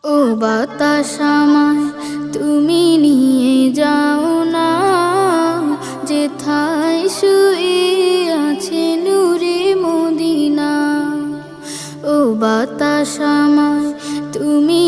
ও বাতাস আমায় তুমি নিয়ে যাও না, যেথায় শুয়ে আছে নূরে মদিনা। ও বাতাস আমায় তুমি